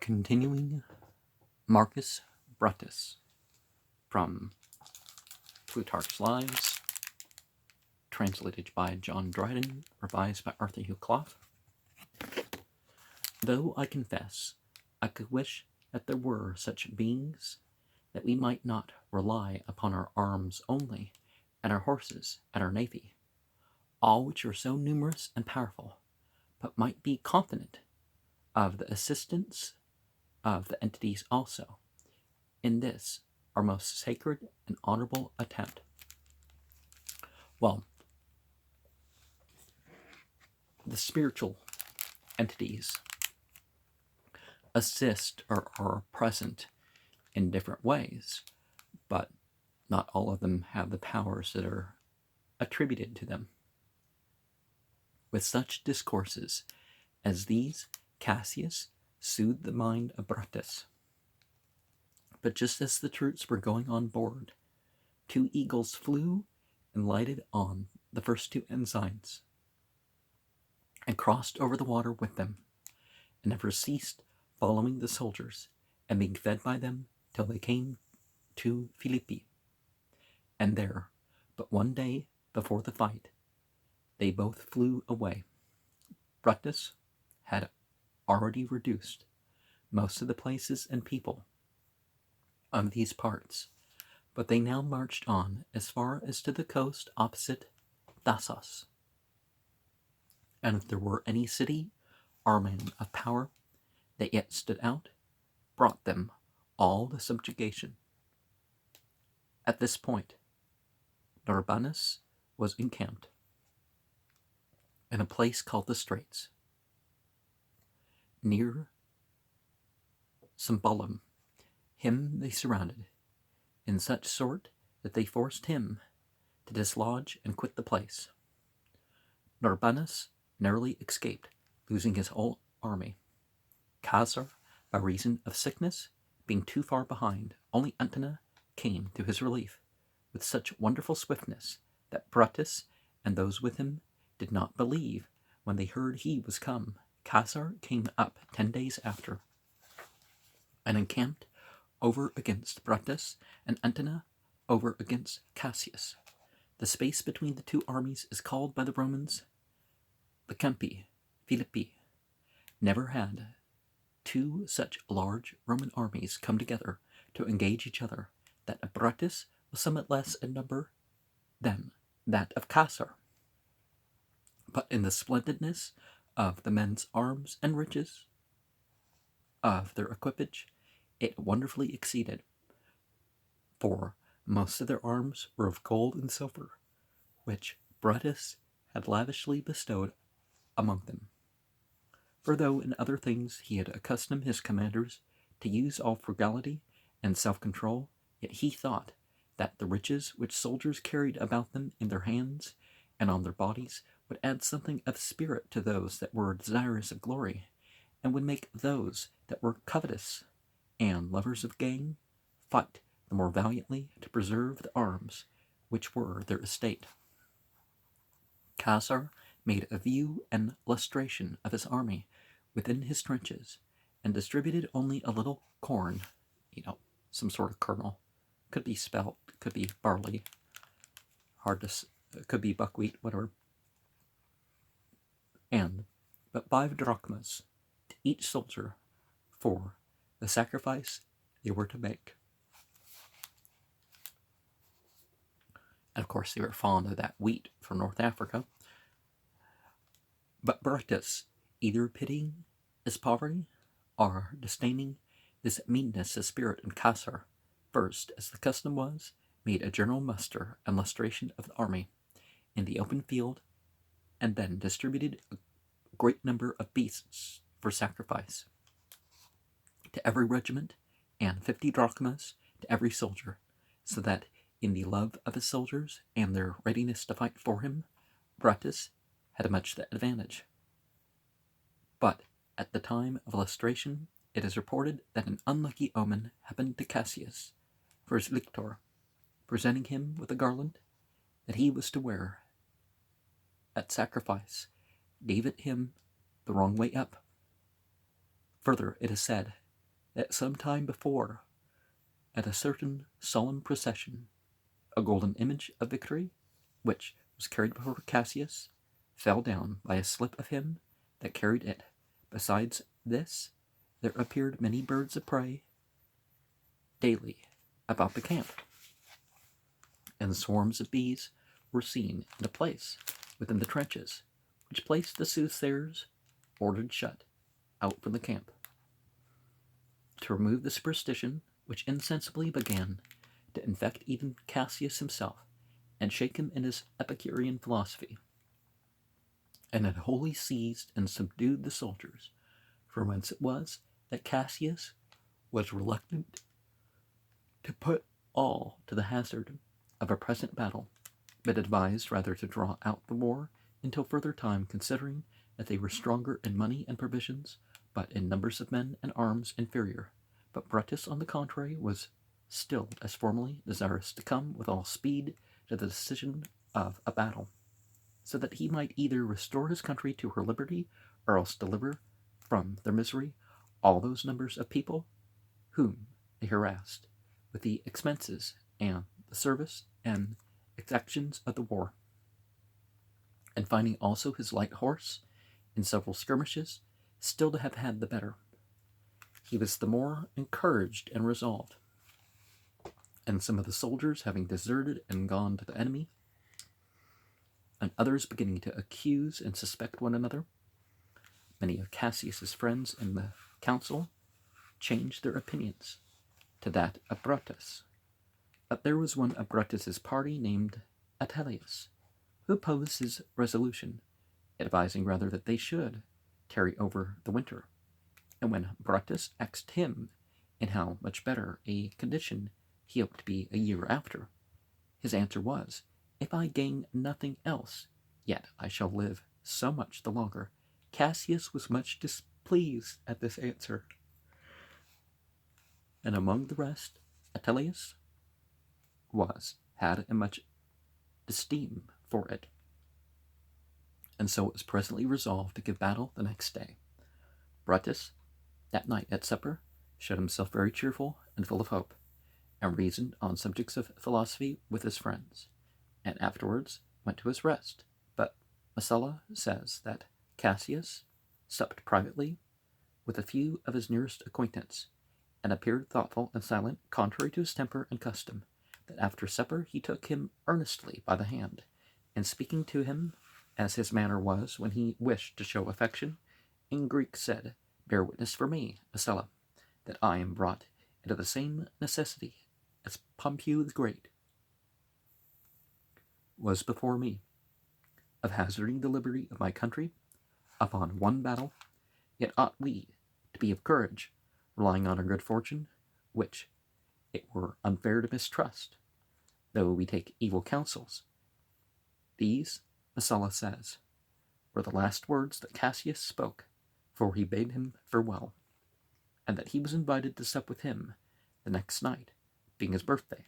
Continuing Marcus Brutus from Plutarch's Lives, translated by John Dryden, revised by Arthur Hugh Clough. Though I confess I could wish that there were such beings, that we might not rely upon our arms only, and our horses, and our navy, all which are so numerous and powerful, but might be confident of the assistance of the entities also, in this our most sacred and honorable attempt. Well, the spiritual entities assist or are present in different ways, but not all of them have the powers that are attributed to them. With such discourses as these, Cassius soothed the mind of Brutus. But just as the troops were going on board, 2 eagles flew and lighted on the first 2 ensigns, and crossed over the water with them, and never ceased following the soldiers, and being fed by them till they came to Philippi. And there, but one day before the fight, they both flew away. Brutus had already reduced most of the places and people of these parts, but they now marched on as far as to the coast opposite Thasos. And if there were any city or man of power that yet stood out, brought them all to subjugation. At this point, Norbanus was encamped in a place called the Straits, near Symbolum. Him they surrounded, in such sort that they forced him to dislodge and quit the place. Norbanus narrowly escaped, losing his whole army. Caesar, by reason of sickness, being too far behind, only Antenna came to his relief with such wonderful swiftness that Brutus and those with him did not believe when they heard he was come. Caesar came up 10 days after, and encamped over against Brutus, and Antenna over against Cassius. The space between the 2 armies is called by the Romans the Campi Philippi. Never had 2 such large Roman armies come together to engage each other, that Brutus was somewhat less in number than that of Caesar. But in the splendidness of the men's arms and riches of their equipage, it wonderfully exceeded, for most of their arms were of gold and silver, which Brutus had lavishly bestowed among them. For though in other things he had accustomed his commanders to use all frugality and self-control, yet he thought that the riches which soldiers carried about them in their hands and on their bodies would add something of spirit to those that were desirous of glory, and would make those that were covetous and lovers of gain fight the more valiantly to preserve the arms which were their estate. Caesar made a view and lustration of his army within his trenches, and distributed only a little corn, some sort of kernel. Could be spelt, could be barley, could be buckwheat, whatever. But 5 drachmas to each soldier for the sacrifice they were to make. And of course, they were fond of that wheat from North Africa. But Brutus, either pitying his poverty or disdaining this meanness of spirit in Caesar, first, as the custom was, made a general muster and lustration of the army in the open field, and then distributed a great number of beasts for sacrifice to every regiment, and 50 drachmas to every soldier, so that in the love of his soldiers and their readiness to fight for him, Brutus had much the advantage. But at the time of lustration, it is reported that an unlucky omen happened to Cassius, for his lictor, presenting him with a garland that he was to wear at sacrifice, gave it him the wrong way up. Further, it is said that some time before, at a certain solemn procession, a golden image of victory, which was carried before Cassius, fell down by a slip of him that carried it. Besides this, there appeared many birds of prey daily about the camp, and swarms of bees were seen in a place within the trenches, which place the soothsayers ordered shut out from the camp. To remove the superstition which insensibly began to infect even Cassius himself, and shake him in his Epicurean philosophy, and had wholly seized and subdued the soldiers, from whence it was that Cassius was reluctant to put all to the hazard of a present battle, but advised rather to draw out the war until further time, considering that they were stronger in money and provisions, but in numbers of men and arms inferior. But Brutus, on the contrary, was still as formerly desirous to come with all speed to the decision of a battle, so that he might either restore his country to her liberty, or else deliver from their misery all those numbers of people whom they harassed with the expenses and the service and exactions of the war. And finding also his light horse in several skirmishes still to have had the better, he was the more encouraged and resolved. And some of the soldiers having deserted and gone to the enemy, and others beginning to accuse and suspect one another, many of Cassius's friends in the council changed their opinions to that of Brutus. But there was one of Brutus's party named Atelius, who opposed his resolution, advising rather that they should tarry over the winter. And when Brutus asked him in how much better a condition he hoped to be a year after, his answer was, "If I gain nothing else, yet I shall live so much the longer." Cassius was much displeased at this answer, and among the rest, Atelius had a much esteem for it, and so it was presently resolved to give battle the next day. Brutus, that night at supper, showed himself very cheerful and full of hope, and reasoned on subjects of philosophy with his friends, and afterwards went to his rest. But Messala says that Cassius supped privately with a few of his nearest acquaintance, and appeared thoughtful and silent, contrary to his temper and custom, that after supper he took him earnestly by the hand, and speaking to him, as his manner was when he wished to show affection, in Greek said, "Bear witness for me, Messala, that I am brought into the same necessity as Pompey the Great was before me, of hazarding the liberty of my country upon one battle. Yet ought we to be of courage, relying on our good fortune, which it were unfair to mistrust, though we take evil counsels." These, Messala says, were the last words that Cassius spoke, for he bade him farewell, and that he was invited to sup with him the next night, being his birthday.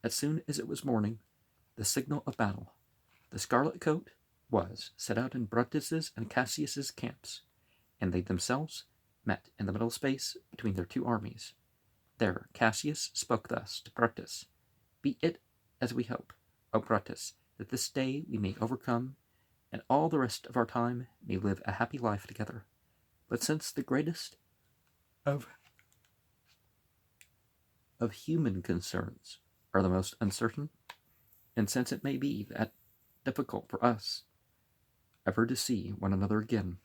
As soon as it was morning, the signal of battle, the scarlet coat, was set out in Brutus's and Cassius's camps, and they themselves met in the middle space between their two armies. There Cassius spoke thus to Brutus: "Be it as we hope, O Brutus, that this day we may overcome, and all the rest of our time may live a happy life together. But since the greatest of human concerns are the most uncertain, and since it may be that difficult for us ever to see one another again,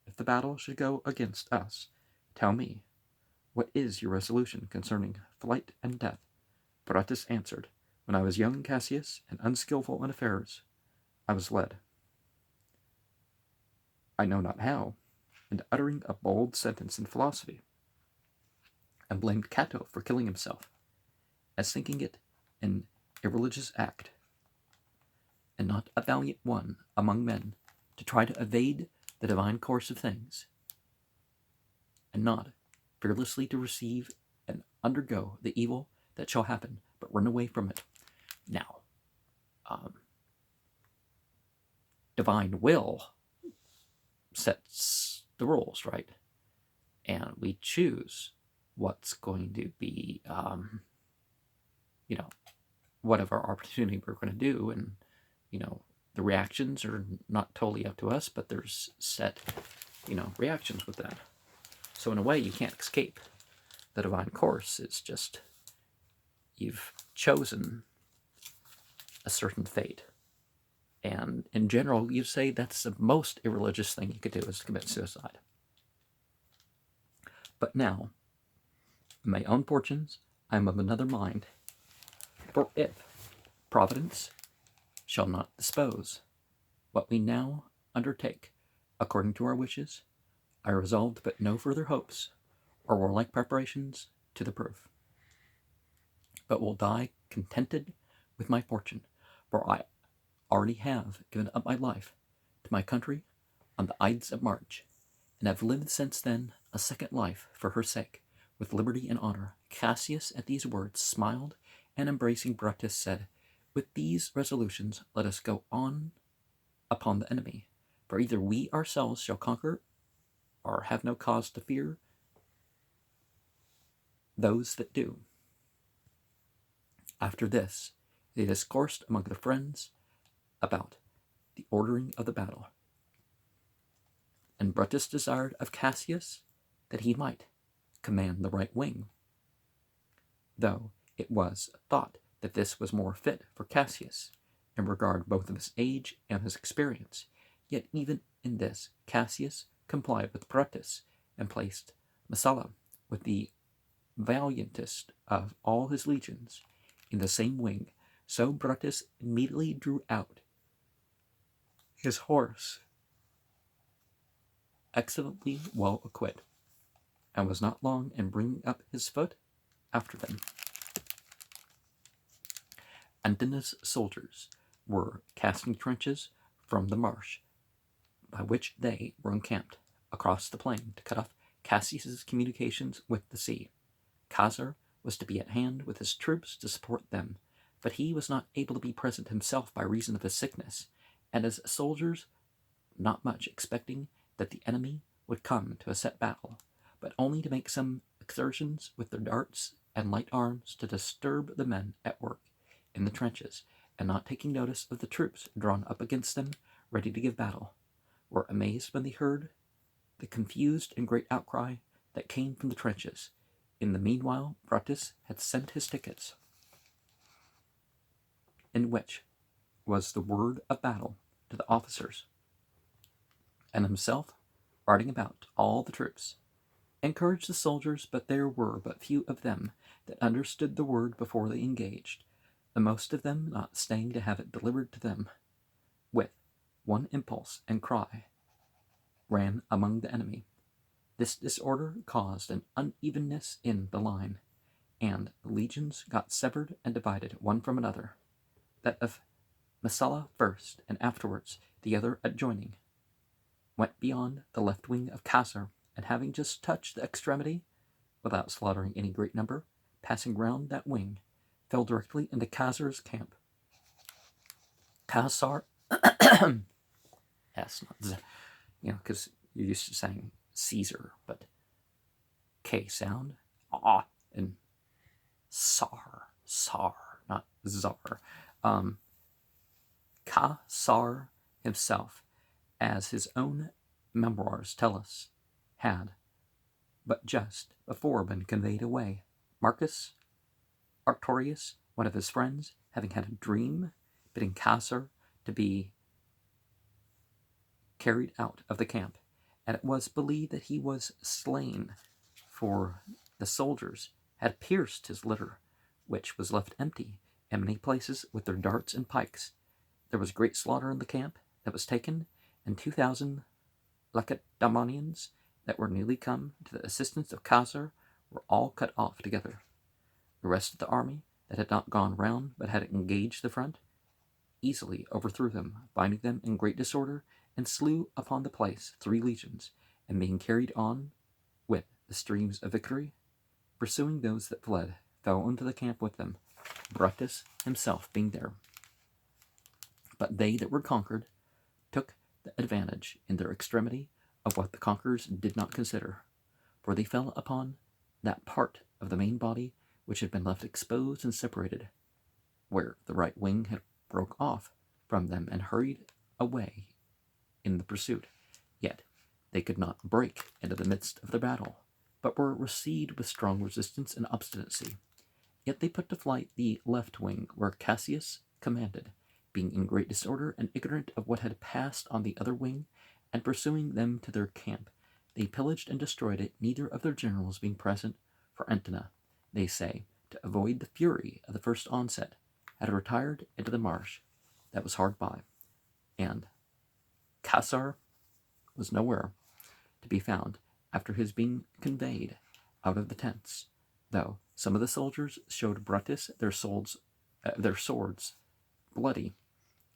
if the battle should go against us, tell me, what is your resolution concerning flight and death?" Brutus answered, "When I was young, Cassius, and unskillful in affairs, I was led, I know not how, into uttering a bold sentence in philosophy, and blamed Cato for killing himself, as thinking it an irreligious act, and not a valiant one among men, to try to evade the divine course of things, and not fearlessly to receive and undergo the evil that shall happen, but run away from it." Now, divine will sets the rules, right? And we choose what's going to be, whatever opportunity we're going to do. And, the reactions are not totally up to us, but there's set, reactions with that. So in a way, you can't escape the divine course. It's just you've chosen a certain fate. And in general, you say that's the most irreligious thing you could do is to commit suicide. But now, in my own fortunes, I am of another mind. For if Providence shall not dispose what we now undertake according to our wishes, I resolve to put no further hopes or warlike preparations to the proof, but will die contented with my fortune, for I already have given up my life to my country on the Ides of March, and have lived since then a second life for her sake, with liberty and honor. Cassius at these words smiled, and embracing Brutus said, with these resolutions let us go on upon the enemy, for either we ourselves shall conquer, or have no cause to fear those that do. After this, they discoursed among their friends about the ordering of the battle. And Brutus desired of Cassius that he might command the right wing, though it was thought that this was more fit for Cassius, in regard both of his age and his experience. Yet even in this Cassius complied with Brutus, and placed Messala with the valiantest of all his legions in the same wing. So Brutus immediately drew out his horse, excellently well equipped, and was not long in bringing up his foot after them. Antinous soldiers were casting trenches from the marsh by which they were encamped across the plain to cut off Cassius's communications with the sea. Casar was to be at hand with his troops to support them, but he was not able to be present himself by reason of his sickness, and as soldiers, not much expecting that the enemy would come to a set battle, but only to make some exertions with their darts and light arms to disturb the men at work in the trenches, and not taking notice of the troops drawn up against them, ready to give battle, were amazed when they heard the confused and great outcry that came from the trenches. In the meanwhile, Brutus had sent his tickets, in which was the word of battle to the officers, and himself, riding about all the troops, encouraged the soldiers, but there were but few of them that understood the word before they engaged, the most of them not staying to have it delivered to them. With one impulse and cry ran among the enemy. This disorder caused an unevenness in the line, and the legions got severed and divided one from another, that of Messala first, and afterwards the other adjoining, went beyond the left wing of Casar, and having just touched the extremity, without slaughtering any great number, passing round that wing, fell directly into Casar's camp. Casar, S, not Z, because you're used to saying Caesar, but K sound, ah, and Sar, not Czar. Casar himself, as his own memoirs tell us, had but just before been conveyed away. Marcus Artorius, one of his friends, having had a dream bidding Casar to be carried out of the camp, and it was believed that he was slain, for the soldiers had pierced his litter, which was left empty in many places with their darts and pikes. There was great slaughter in the camp that was taken, and 2,000 Lacedaemonians that were newly come to the assistance of Casar were all cut off together. The rest of the army that had not gone round but had engaged the front easily overthrew them, finding them in great disorder, and slew upon the place 3 legions, and being carried on with the streams of victory, pursuing those that fled, fell into the camp with them, Brutus himself being there. But they that were conquered took the advantage in their extremity of what the conquerors did not consider, for they fell upon that part of the main body which had been left exposed and separated, where the right wing had broke off from them and hurried away in the pursuit. Yet they could not break into the midst of the battle, but were received with strong resistance and obstinacy. Yet they put to flight the left wing, where Cassius commanded, being in great disorder and ignorant of what had passed on the other wing, and pursuing them to their camp. They pillaged and destroyed it, neither of their generals being present, for Antenna, they say, to avoid the fury of the first onset, had retired into the marsh that was hard by, and Caesar was nowhere to be found after his being conveyed out of the tents, though some of the soldiers showed Brutus their swords bloody,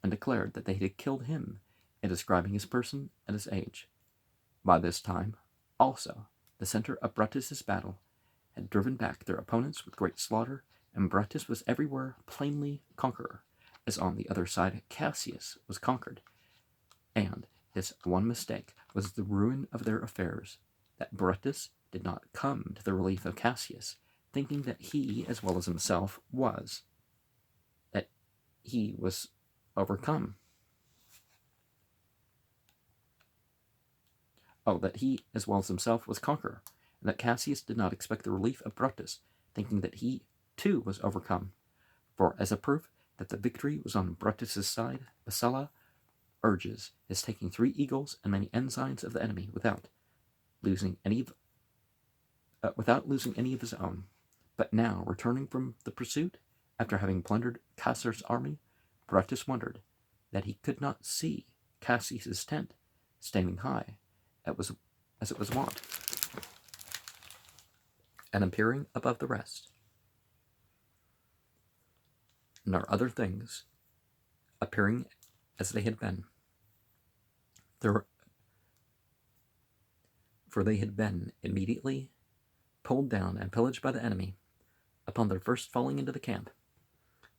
and declared that they had killed him in describing his person and his age. By this time, also, the center of Brutus's battle had driven back their opponents with great slaughter, and Brutus was everywhere plainly conqueror, as on the other side Cassius was conquered. And his one mistake was the ruin of their affairs, that Brutus did not come to the relief of Cassius, thinking that he, as well as himself, was overcome. That he, as well as himself, was conqueror, and that Cassius did not expect the relief of Brutus, thinking that he, too, was overcome. For as a proof that the victory was on Brutus's side, Messala urges his taking 3 eagles and many ensigns of the enemy without losing any of his own. But now, returning from the pursuit, after having plundered Caesar's army, Brutus wondered that he could not see Cassius's tent standing high, as it was wont, and appearing above the rest, nor other things appearing as they had been. For they had been immediately pulled down and pillaged by the enemy upon their first falling into the camp.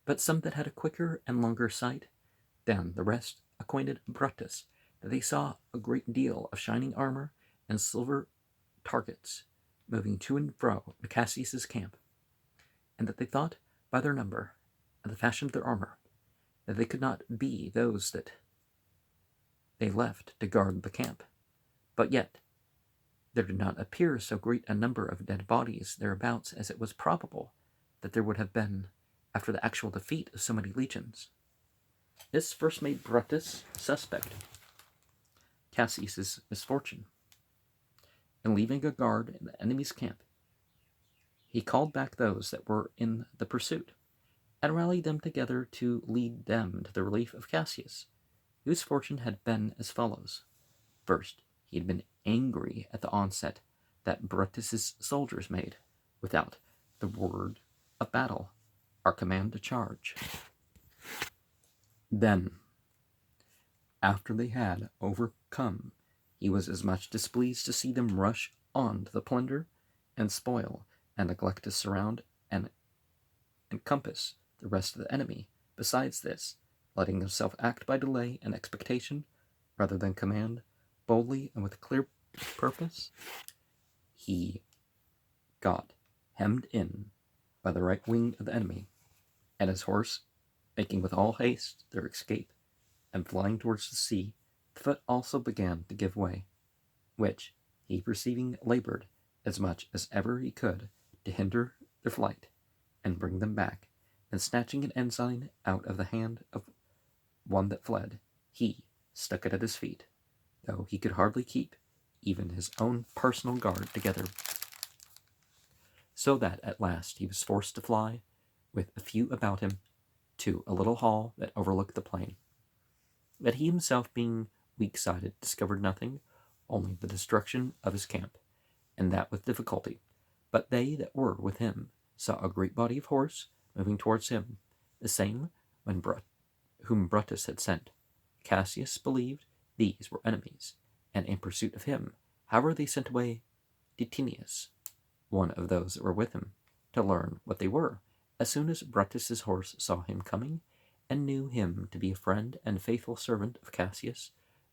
But some that had a quicker and longer sight than the rest acquainted Brutus that they saw a great deal of shining armor and silver targets moving to and fro in Cassius's camp, and that they thought by their number and the fashion of their armor that they could not be those that they left to guard the camp. But yet there did not appear so great a number of dead bodies thereabouts as it was probable that there would have been after the actual defeat of so many legions. This first made Brutus suspect Cassius's misfortune. And leaving a guard in the enemy's camp, he called back those that were in the pursuit, and rallied them together to lead them to the relief of Cassius, whose fortune had been as follows. First, he had been angry at the onset that Brutus's soldiers made, without the word of battle or command to charge. Then, after they had overcome, he was as much displeased to see them rush on to the plunder and spoil, and neglect to surround and encompass the rest of the enemy. Besides this, letting himself act by delay and expectation, rather than command boldly and with clear purpose, he got hemmed in by the right wing of the enemy, and his horse, making with all haste their escape, and flying towards the sea, the foot also began to give way, which he perceiving labored as much as ever he could to hinder their flight, and bring them back, and snatching an ensign out of the hand of one that fled, he stuck it at his feet, though he could hardly keep even his own personal guard together, so that at last he was forced to fly, with a few about him, to a little hall that overlooked the plain. That he himself, being weak-sided, discovered nothing, only the destruction of his camp, and that with difficulty. But they that were with him saw a great body of horse moving towards him, the same whom Brutus had sent. Cassius believed these were enemies, and in pursuit of him. However, they sent away Titinius, one of those that were with him, to learn what they were. As soon as Brutus's horse saw him coming, and knew him to be a friend and faithful servant of Cassius,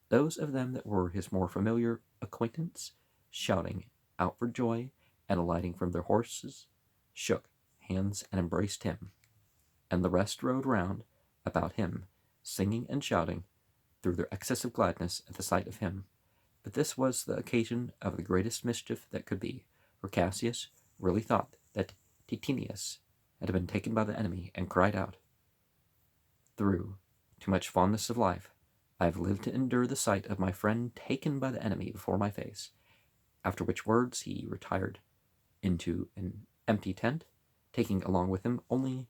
those of them that were his more familiar acquaintance, shouting out for joy, and alighting from their horses, shook hands and embraced him, and the rest rode round about him, singing and shouting through their excess of gladness at the sight of him. But this was the occasion of the greatest mischief that could be, for Cassius really thought that Titinius had been taken by the enemy, and cried out, "Through too much fondness of life, I have lived to endure the sight of my friend taken by the enemy before my face." After which words he retired into an empty tent, taking along with him only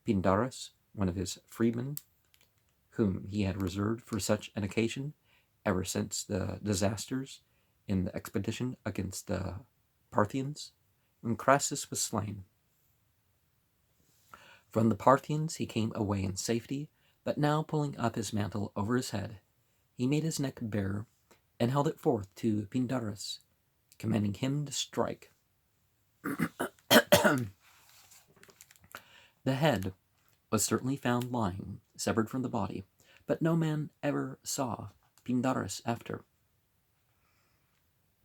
Pindarus, one of his freedmen, whom he had reserved for such an occasion ever since the disasters in the expedition against the Parthians, when Crassus was slain. From the Parthians he came away in safety, but now pulling up his mantle over his head, he made his neck bare, and held it forth to Pindarus, commanding him to strike. The head was certainly found lying severed from the body, but no man ever saw Pindarus after,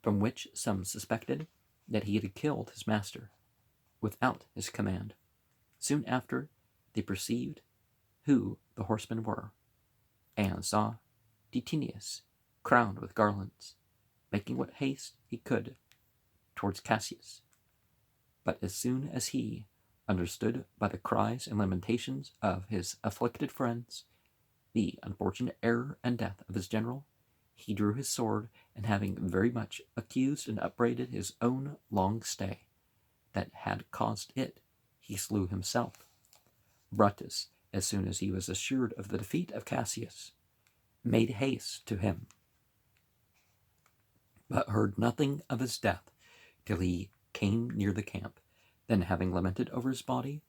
from which some suspected that he had killed his master without his command. Soon after they perceived who the horsemen were, and saw Titinius crowned with garlands, making what haste he could towards Cassius. But as soon as he understood by the cries and lamentations of his afflicted friends the unfortunate error and death of his general, he drew his sword, and having very much accused and upbraided his own long stay that had caused it, he slew himself. Brutus, as soon as he was assured of the defeat of Cassius, made haste to him, but heard nothing of his death till he came near the camp. Then, having lamented over his body,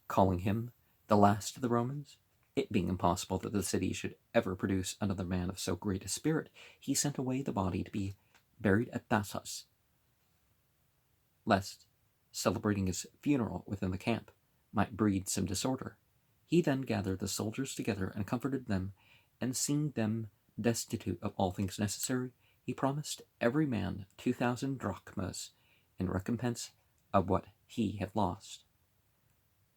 calling him the last of the Romans, it being impossible that the city should ever produce another man of so great a spirit, he sent away the body to be buried at Thasos, lest celebrating his funeral within the camp might breed some disorder. He then gathered the soldiers together and comforted them, and seeing them destitute of all things necessary, he promised every man 2,000 drachmas in recompense of what he had lost.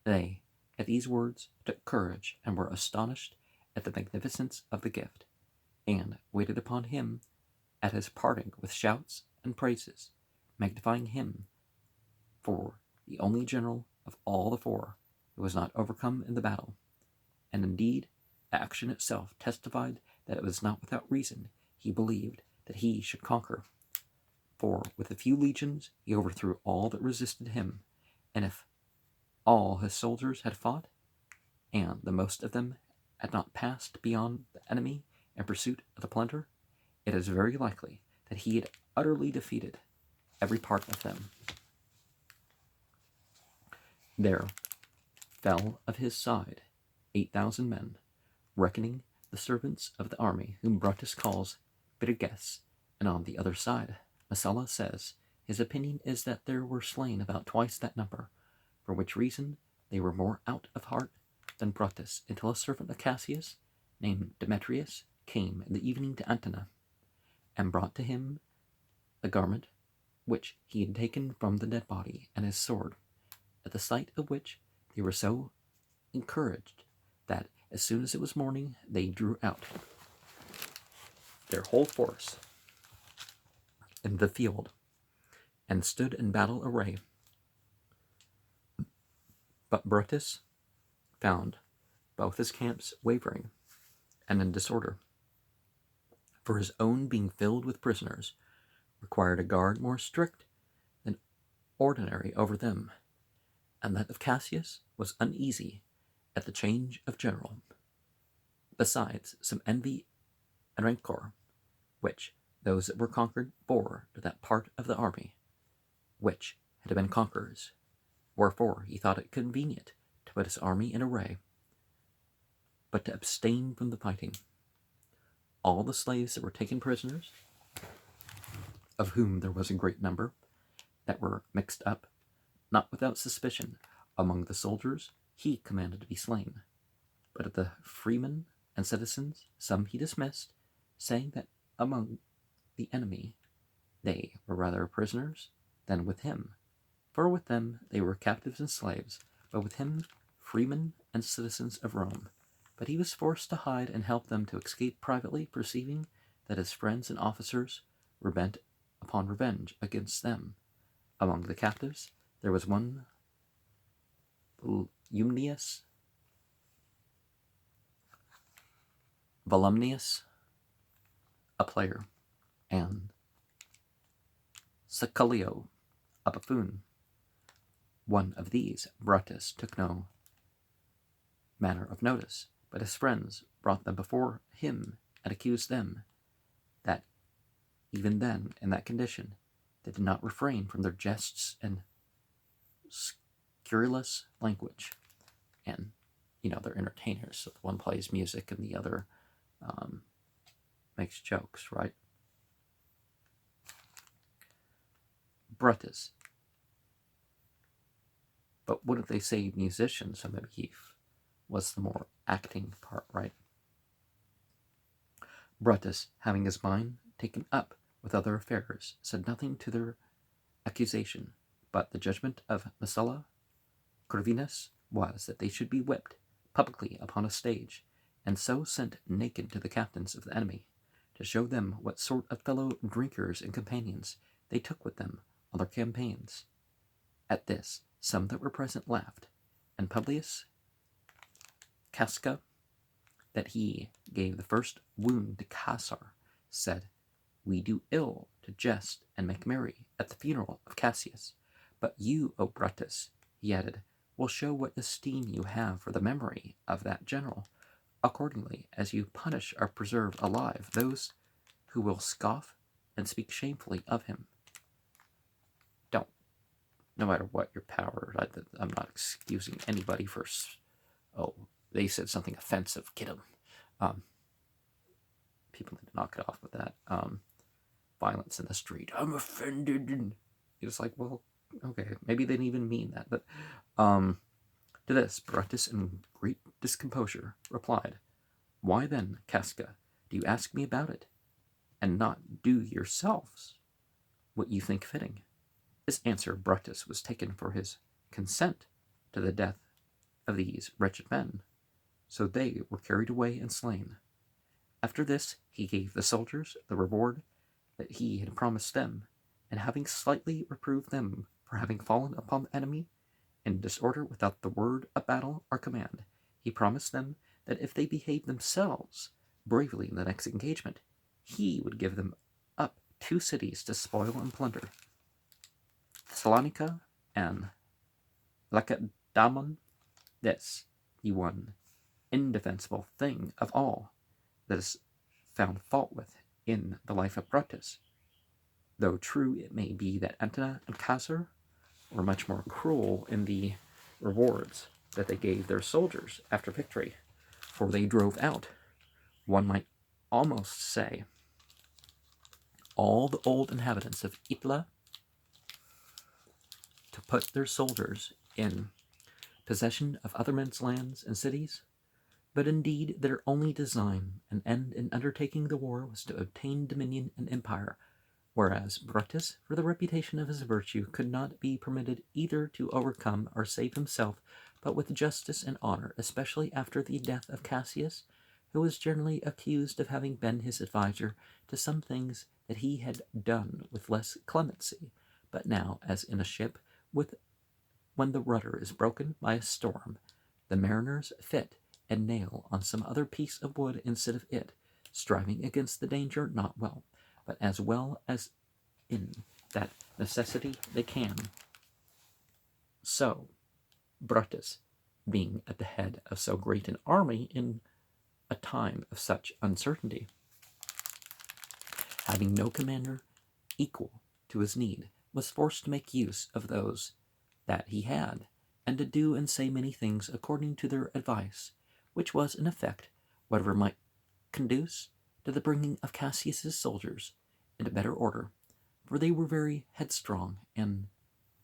They, at these words, took courage, and were astonished at the magnificence of the gift, and waited upon him at his parting with shouts and praises, magnifying him for the only general of all the four who was not overcome in the battle. And indeed, action itself testified that it was not without reason he believed that he should conquer. For with a few legions he overthrew all that resisted him, and if all his soldiers had fought, and the most of them had not passed beyond the enemy in pursuit of the plunder, it is very likely that he had utterly defeated every part of them. There fell of his side 8,000 men, reckoning the servants of the army, whom Brutus calls briges, and on the other side Messala says his opinion is that there were slain about twice that number, for which reason they were more out of heart than Brutus, until a servant of Cassius, named Demetrius, came in the evening to Antona, and brought to him the garment which he had taken from the dead body, and his sword, at the sight of which they were so encouraged that as soon as it was morning they drew out their whole force in the field, and stood in battle array. But Brutus found both his camps wavering and in disorder, for his own being filled with prisoners required a guard more strict than ordinary over them, and that of Cassius was uneasy at the change of general, besides some envy and rancor which those that were conquered bore to that part of the army which had been conquerors. Wherefore he thought it convenient to put his army in array, but to abstain from the fighting. All the slaves that were taken prisoners, of whom there was a great number, that were mixed up, not without suspicion, among the soldiers, he commanded to be slain. But of the freemen and citizens, some he dismissed, saying that among the enemy they were rather prisoners than with him, for with them they were captives and slaves, but with him freemen and citizens of Rome. But he was forced to hide and help them to escape privately, perceiving that his friends and officers were bent upon revenge against them. Among the captives there was one Volumnius, a player, and Saculio, a buffoon. One of these Brutus took no manner of notice, but his friends brought them before him and accused them that even then, in that condition, they did not refrain from their jests and scurrilous language. And, they're entertainers, so one plays music and the other makes jokes, right? Brutus. But wouldn't they say musicians? So maybe he was the more acting part, right? Brutus, having his mind taken up with other affairs, said nothing to their accusation, but the judgment of Messala Corvinus was that they should be whipped publicly upon a stage, and so sent naked to the captains of the enemy, to show them what sort of fellow drinkers and companions they took with them on their campaigns. At this, some that were present laughed, and Publius Casca, that he gave the first wound to Caesar, said, "We do ill to jest and make merry at the funeral of Cassius, but you, O Brutus," he added, "will show what esteem you have for the memory of that general, accordingly as you punish or preserve alive those who will scoff and speak shamefully of him." Don't, no matter what your power, I'm not excusing anybody for, they said something offensive, get them. People need to knock it off with that. Violence in the street, I'm offended. And it's like, well, okay, maybe they didn't even mean that. But to this, Brutus, in great discomposure, replied, "Why then, Casca, do you ask me about it, and not do yourselves what you think fitting?" This answer Brutus was taken for his consent to the death of these wretched men. So they were carried away and slain. After this, he gave the soldiers the reward that he had promised them, and having slightly reproved them for having fallen upon the enemy in disorder without the word of battle or command, he promised them that if they behaved themselves bravely in the next engagement, he would give them up 2 cities to spoil and plunder, Thessalonica and Lacedaemon. This, the one indefensible thing of all that is found fault with in the life of Brutus, though true it may be that Antony and Caesar were much more cruel in the rewards that they gave their soldiers after victory, for they drove out, one might almost say, all the old inhabitants of Italy to put their soldiers in possession of other men's lands and cities. But indeed their only design and end in undertaking the war was to obtain dominion and empire, whereas Brutus, for the reputation of his virtue, could not be permitted either to overcome or save himself, but with justice and honor, especially after the death of Cassius, who was generally accused of having been his adviser to some things that he had done with less clemency. But now, as in a ship, when the rudder is broken by a storm, the mariners fit and nail on some other piece of wood instead of it, striving against the danger not well, but as well as in that necessity they can. So Brutus, being at the head of so great an army in a time of such uncertainty, having no commander equal to his need, was forced to make use of those that he had, and to do and say many things according to their advice, which was in effect whatever might conduce to the bringing of Cassius's soldiers into better order, for they were very headstrong and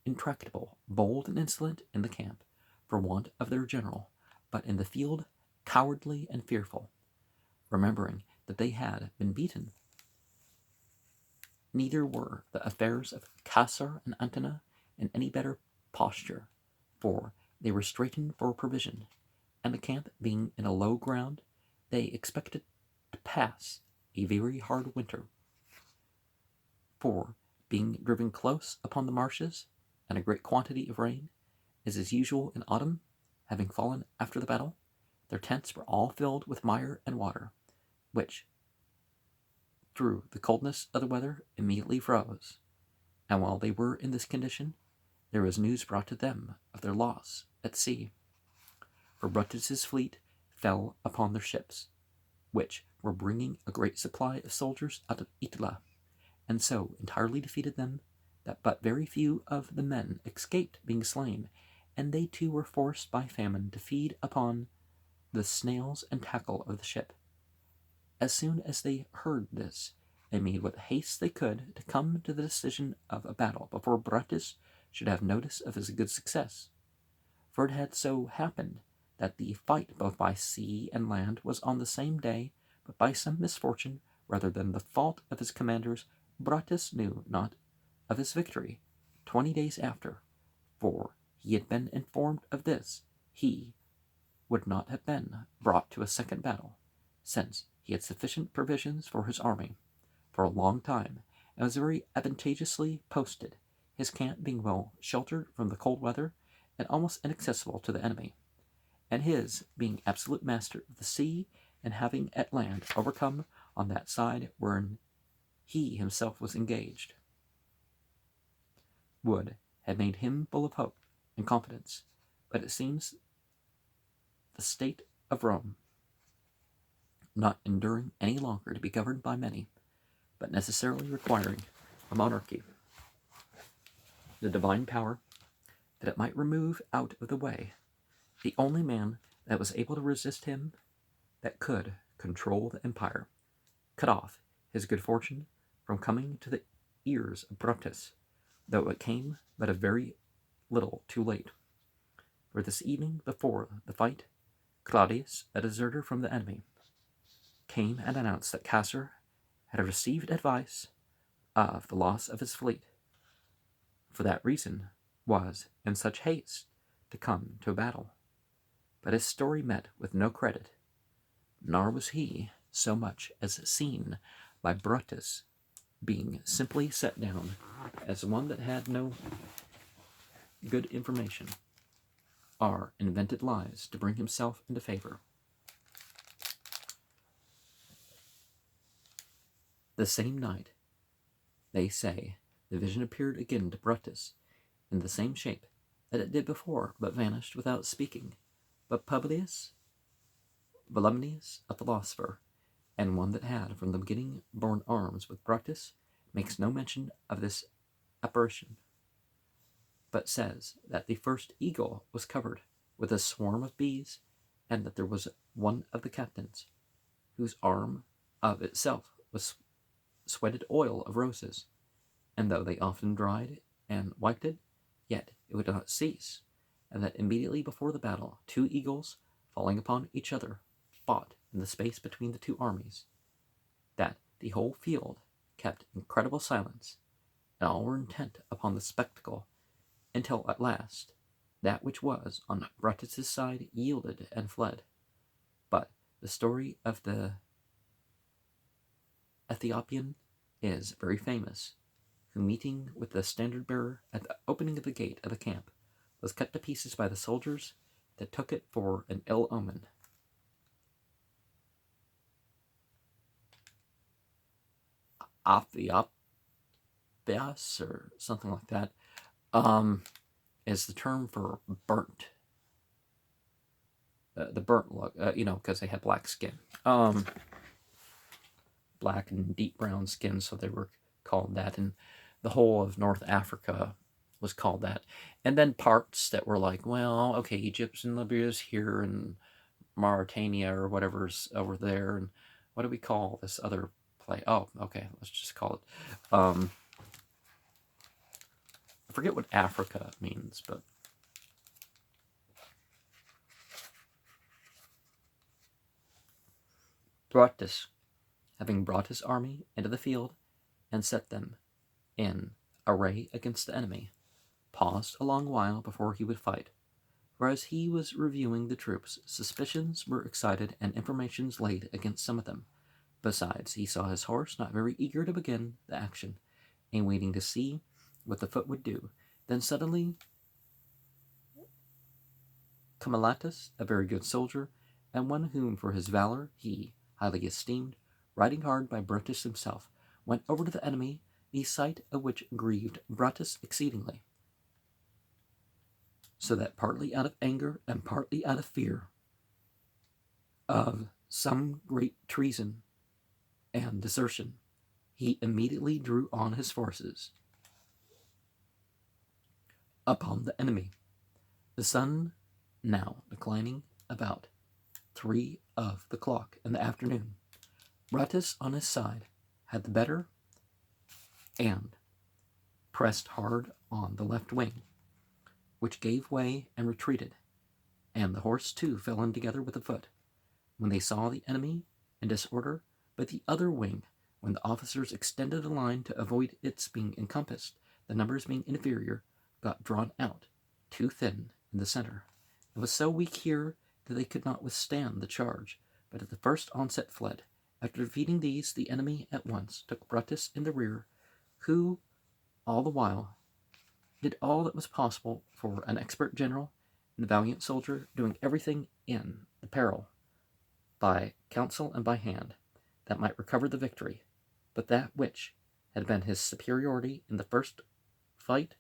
intractable, bold and insolent in the camp, for want of their general, but in the field cowardly and fearful, remembering that they had been beaten Neither were the affairs of Caesar and Antony in any better posture, for they were straitened for provision, and the camp being in a low ground, they expected to pass a very hard winter. For, being driven close upon the marshes, and a great quantity of rain, as is usual in autumn, having fallen after the battle, their tents were all filled with mire and water, which, through the coldness of the weather, immediately froze. And while they were in this condition, there was news brought to them of their loss at sea. For Brutus's fleet fell upon their ships, which were bringing a great supply of soldiers out of Italy, and so entirely defeated them that but very few of the men escaped being slain, and they too were forced by famine to feed upon the snails and tackle of the ship. As soon as they heard this, they made what haste they could to come to the decision of a battle before Brutus should have notice of his good success. For it had so happened that the fight both by sea and land was on the same day, but by some misfortune, rather than the fault of his commanders, Brutus knew not of his victory 20 days after, for he had been informed of this, he would not have been brought to a second battle, since he had sufficient provisions for his army for a long time, and was very advantageously posted, his camp being well sheltered from the cold weather, and almost inaccessible to the enemy, and his being absolute master of the sea, and having at land overcome on that side wherein he himself was engaged, would have made him full of hope and confidence. But it seems the state of Rome, not enduring any longer to be governed by many, but necessarily requiring a monarchy, the divine power, that it might remove out of the way the only man that was able to resist him, that could control the empire, cut off his good fortune from coming to the ears of Brutus, though it came but a very little too late. For this evening before the fight, Claudius, a deserter from the enemy, came and announced that Caesar had received advice of the loss of his fleet. For that reason was in such haste to come to a battle. But his story met with no credit, nor was he so much as seen by Brutus, being simply set down as one that had no good information, or invented lies to bring himself into favor. The same night, they say, the vision appeared again to Brutus in the same shape that it did before, but vanished without speaking. But Publius Volumnius, a philosopher, and one that had from the beginning borne arms with Brutus, makes no mention of this apparition, but says that the first eagle was covered with a swarm of bees, and that there was one of the captains, whose arm of itself was sweated oil of roses, and though they often dried and wiped it, yet it would not cease, and that immediately before the battle 2 eagles, falling upon each other, fought in the space between the 2 armies, that the whole field kept incredible silence, and all were intent upon the spectacle, until at last that which was on Brutus's side yielded and fled. But the story of the Ethiopian is very famous, who, meeting with the standard bearer at the opening of the gate of the camp, was cut to pieces by the soldiers that took it for an ill omen. Aphiopias, or something like that, is the term for burnt. The burnt look, because they had black skin. Black and deep brown skin, so they were called that, and the whole of North Africa was called that. And then parts that were like, well, okay, Egypt and Libya's here, and Mauritania or whatever's over there, and what do we call this other place? Oh, okay, let's just call it. I forget what Africa means, but Brutus, having brought his army into the field and set them in array against the enemy, paused a long while before he would fight. For as he was reviewing the troops, suspicions were excited and informations laid against some of them. Besides, he saw his horse not very eager to begin the action, and waiting to see what the foot would do. Then suddenly Camelatus, a very good soldier, and one whom for his valor he highly esteemed, riding hard by Brutus himself, went over to the enemy, the sight of which grieved Brutus exceedingly, so that partly out of anger and partly out of fear of some great treason and desertion, he immediately drew on his forces upon the enemy. The sun now declining about 3 of the clock in the afternoon, Brutus on his side had the better and pressed hard on the left wing, which gave way and retreated, and the horse too fell in together with the foot, when they saw the enemy in disorder, but the other wing, when the officers extended the line to avoid its being encompassed, the numbers being inferior, got drawn out, too thin in the center, and was so weak here that they could not withstand the charge, but at the first onset fled. After defeating these, the enemy at once took Brutus in the rear, who all the while did all that was possible for an expert general and valiant soldier, doing everything in the peril, by counsel and by hand, that might recover the victory. But that which had been his superiority in the first fight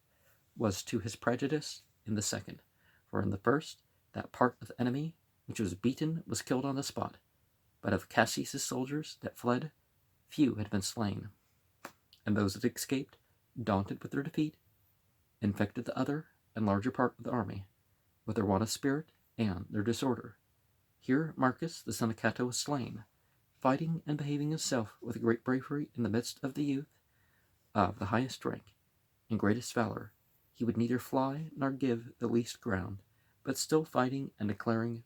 was to his prejudice in the second. For in the first, that part of the enemy which was beaten was killed on the spot, but of Cassius's soldiers that fled, few had been slain, and those that escaped, daunted with their defeat, infected the other and larger part of the army with their want of spirit and their disorder. Here Marcus, the son of Cato, was slain, fighting and behaving himself with great bravery in the midst of the youth of the highest rank and greatest valor. He would neither fly nor give the least ground, but still fighting and declaring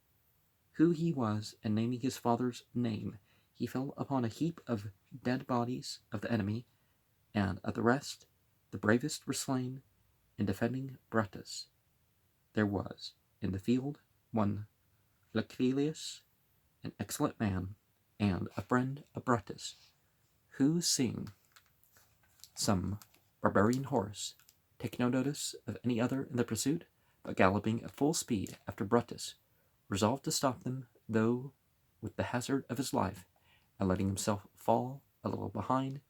who he was and naming his father's name, he fell upon a heap of dead bodies of the enemy, and of the rest the bravest were slain in defending Brutus. There was in the field one Lucilius, an excellent man, and a friend of Brutus, who, seeing some barbarian horse take no notice of any other in the pursuit, but galloping at full speed after Brutus, resolved to stop them, though with the hazard of his life, and letting himself fall a little behind,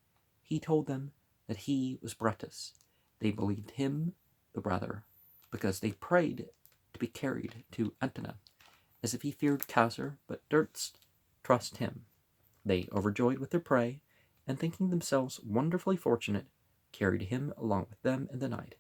he told them that he was Brutus. They believed him the rather, because they prayed to be carried to Antona, as if he feared Caesar, but durst trust him. They, overjoyed with their prey, and thinking themselves wonderfully fortunate, carried him along with them in the night.